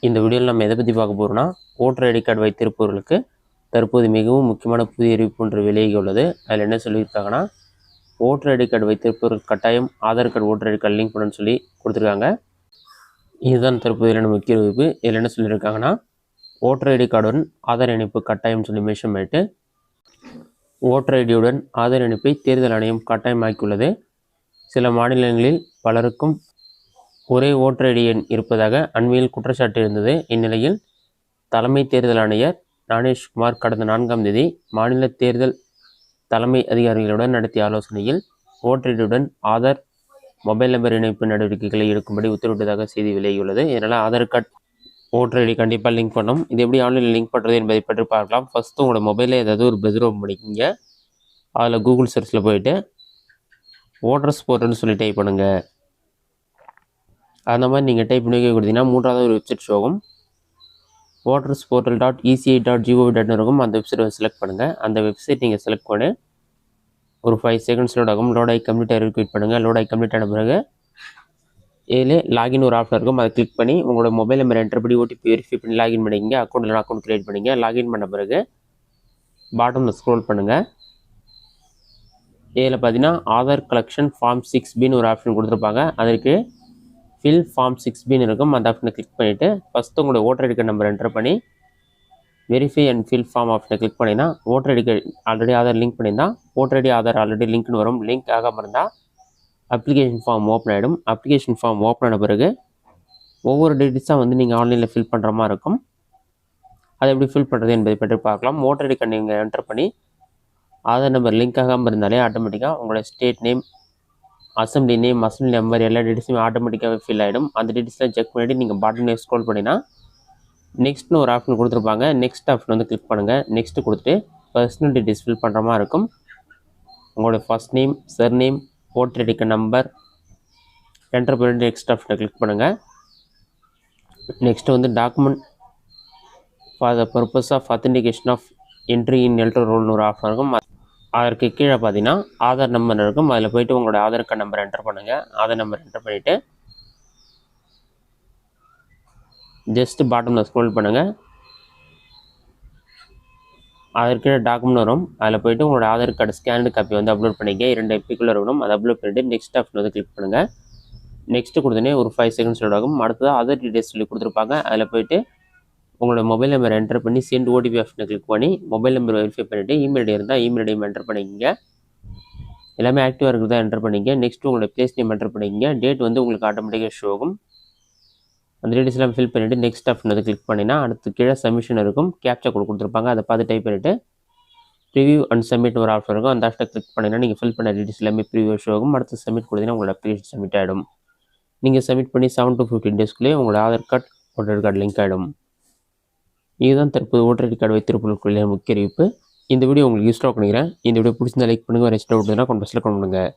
இந்த வீடியோவில் நம்ம எதை பற்றி பார்க்க போகிறோம்னா, ஓட்டர் ஐடி கார்டு வைத்திருப்பவர்களுக்கு தற்போது மிகவும் முக்கியமான புதிய அறிவிப்பு ஒன்று வெளியாகி உள்ளது. அதில் என்ன சொல்லியிருக்காங்கன்னா, ஓட்டர் ஐடி கார்டு வைத்திருப்பவர்கள் கட்டாயம் Aadhaar card voter ID card link பண்ணணும்னு சொல்லி கொடுத்துருக்காங்க. இதுதான் தற்போதையான முக்கிய அறிவிப்பு. இதில் என்ன சொல்லியிருக்காங்கன்னா, ஓட்டர் ஐடி கார்டுடன் ஆதார் இணைப்பு கட்டாயம் சொல்லி மென்ஷன் பண்ணிட்டு, ஓட்டர் ஐடியுடன் ஆதார் இணைப்பை தேர்தல் ஆணையம் கட்டாயமாக்கியுள்ளது. சில மாநிலங்களில் பலருக்கும் ஒரே ஓட்டர் ஐடி எண் இருப்பதாக அண்மையில் குற்றச்சாட்டு இருந்தது. இந்நிலையில் தலைமை தேர்தல் ஆணையர் ஞானேஷ்குமார் கடந்த 4ஆம் தேதி மாநில தேர்தல் தலைமை அதிகாரிகளுடன் நடத்திய ஆலோசனையில் ஓட்டர் ஐடியுடன் ஆதார் மொபைல் நம்பர் இணைப்பு நடவடிக்கைகளை எடுக்கும்படி உத்தரவிட்டதாக செய்தி வெளியாகியுள்ளது. இதனால் ஆதார் கார்டு ஓட்டர் ஐடி கண்டிப்பாக லிங்க் பண்ணணும். இது எப்படி ஆன்லைனில் லிங்க் பண்ணுறது என்பதை பற்றி பார்க்கலாம். ஃபஸ்ட்டு உங்களோட மொபைலில் ஏதாவது ஒரு ப்ரௌசர் ஓப்பன் பண்ணிக்கிங்க. அதில் கூகுள் சர்ச்சில் போயிட்டு ஓட்டர்ஸ் போர்ட்டல்னு சொல்லி டைப் பண்ணுங்கள். அந்த மாதிரி நீங்கள் டைப் பண்ணி கொடுத்தீங்கன்னா மூன்றாவது ஒரு வெப்சைட் ஷோகும். votersportal.eci.gov.in இருக்கும். அந்த வெப்சைட்டை செலக்ட் பண்ணுங்கள். அந்த வெப்சைட் நீங்கள் செலக்ட் பண்ணி ஒரு 5 செகண்ட்ஸ் லோட் ஆகும். லோட் ஆகி கம்ப்ளீட் ஆகி வெயிட் பண்ணுங்கள். லோட் ஆகி கம்ப்ளீட் ஆன பிறகு இதில் லாகின் ஒரு ஆப்ஷன் இருக்கும். அதை கிளிக் பண்ணி உங்களோட மொபைல் நம்பர் என்டர் பண்ணி ஓடிபி வெரிஃபை பண்ணி லாகின் பண்ணிக்கிங்க. அக்கௌண்ட் க்ரியேட் பண்ணிங்க. லாகின் பண்ண பிறகு பாட்டமில் ஸ்க்ரோல் பண்ணுங்கள். இதில் பார்த்தீங்கன்னா ஆதார் கலெக்ஷன் ஃபார்ம் 6Bன்னு ஒரு ஆப்ஷன் கொடுத்துருப்பாங்க. அதற்கு ஃபில் ஃபார்ம் 6Bன்னு இருக்கும். அந்த ஆப்ஷனை கிளிக் பண்ணிவிட்டு ஃபஸ்ட்டு உங்களோட voter ID card number enter பண்ணி வெரிஃபை அண்ட் ஃபில் ஃபார்ம் ஆப்ஷனை கிளிக் பண்ணிங்கன்னா voter ID card already Aadhaar link பண்ணியிருந்தால் ஓட்டர் ஐடி ஆதார் ஆல்ரெடி லிங்க்னு வரும். லிங்க் ஆகாமல் இருந்தால் அப்ளிகேஷன் ஃபார்ம் ஓப்பன் ஆகிடும். அப்ளிகேஷன் ஃபார்ம் ஓப்பன் ஆன பிறகு ஒவ்வொரு டீட்டெயில்ஸாக நீங்கள் ஆன்லைனில் ஃபில் பண்ணுற மாதிரி இருக்கும். அதை எப்படி ஃபில் பண்ணுறது என்பதை பற்றி பார்க்கலாம். ஓட்டர் ஐடி கார்டு நீங்கள் என்டர் பண்ணி ஆதார் நம்பர் லிங்க் ஆகாமல் இருந்தாலே ஆட்டோமேட்டிக்காக உங்களோட state name, assembly name, assembly number எல்லா டீட்டெயில்ஸுமே ஆட்டோமேட்டிக்காகவே ஃபில் ஆகிடும். அந்த டீட்டெயில்ஸ்லாம் செக் பண்ணிவிட்டு நீங்கள் பாட்டமில் ஸ்க்ரோல் பண்ணினா நெக்ஸ்ட்னு ஒரு ஆப்ஷன் கொடுத்துருப்பாங்க. நெக்ஸ்ட் ஆப்ஷன் கிளிக் பண்ணுங்கள். நெக்ஸ்ட்டு கொடுத்துட்டு பர்சனல் டீட்டெயில்ஸ் ஃபில் பண்ணுற மாதிரி இருக்கும். உங்களோட first name, surname, voter ID card number enter பண்ணிட்டு நெக்ஸ்ட் ஆப்ஷனை கிளிக் பண்ணுங்கள். Next document for the purpose of authentication of entry in electoral ரோல்னு ஒரு ஆப்ஷன் இருக்கும். அதற்கு கீழே பார்த்தீங்கன்னா ஆதார் நம்பர் இருக்கும். அதில் போய்ட்டு உங்களோட ஆதார் கார்டு நம்பர் என்டர் பண்ணுங்கள். ஆதார் நம்பர் என்டர் பண்ணிவிட்டு ஜஸ்ட் பாட்டமில் ஸ்க்ரோல் பண்ணுங்கள். அதற்கு கீழே டாக்குமெண்ட் வரும். அதில் போய்ட்டு உங்களோட ஆதார் கார்டு ஸ்கேனடு காப்பி அப்லோட் பண்ணிக்க. 2 எப்பிக்குள்ளே இருக்கணும். அதை அப்லோட் பண்ணிவிட்டு நெக்ஸ்ட் ஆப்ஷன் கிளிக் பண்ணுங்கள். நெக்ஸ்ட்டு கொடுத்தோன்னே ஒரு 5 செகண்ட்ஸ் லோட் ஆகும். அடுத்ததாக அதர் டீட்டெயில்ஸ் சொல்லி கொடுத்துருப்பாங்க. அதில் போய்ட்டு உங்களோட மொபைல் நம்பர் என்டர் பண்ணி சென்ட் ஓடிபி ஆப்ஷனை கிளிக் பண்ணி மொபைல் நம்பர் வெரிஃபை பண்ணிவிட்டு இமெயில் ஐடி இருந்தால் இமெயில் ஐடியும் என்டர் பண்ணிக்கிங்க. எல்லாமே ஆக்டிவாக இருக்கிறதா என்டர் பண்ணிங்க. நெக்ஸ்ட்டு உங்களோட பிளேஸ் நேம் என்டர் பண்ணிக்கிங்க. டேட் உங்களுக்கு ஆட்டோமேட்டிக்காக ஷோ ஆகும். அந்த டீட்டெயில்ஸ் எல்லாம் ஃபில் பண்ணிவிட்டு நெக்ஸ்ட் ஆப்ஷன் கிளிக் பண்ணினா அடுத்து கீழே சப்மிஷன் இருக்கும். கேப்சா கோட் கொடுத்துருப்பாங்க. அதை பார்த்து டைப் பண்ணிவிட்டு ப்ரிவியூ அண்ட் சப்மிட் ஒரு ஆப்ஷன் இருக்கும். அந்த ஆப்ஷனை கிளிக் பண்ணிங்கன்னா நீங்கள் ஃபில் பண்ண டீட்டெயில்ஸ் எல்லாமே ப்ரிவியூ ஷோ ஆகும். அடுத்து சப்மிட் கொடுத்தீங்கன்னா உங்களோட அப்ளிகேஷன் சப்மிட் ஆகிடும். நீங்கள் சப்மிட் பண்ணி 7 to 15 டேஸ்க்குள்ளேயே உங்களோட Aadhaar card voter ID card link ஆகிடும். இதுதான் தற்போது ஓட்டர் ஐடி கார்டு வைத்திருப்பவர்களுக்குள்ள முக்கிய அறிவிப்பு. இந்த வீடியோ உங்களுக்கு யூஸ்ஃபுல்லாக பண்ணிக்கிறேன். இந்த வீடியோ பிடிச்சிருந்தா லைக் பண்ணுங்கள். ரெஸ்ட் அவுட்னா கமெண்ட் பாக்ஸில் கமெண்ட் பண்ணுங்கள்.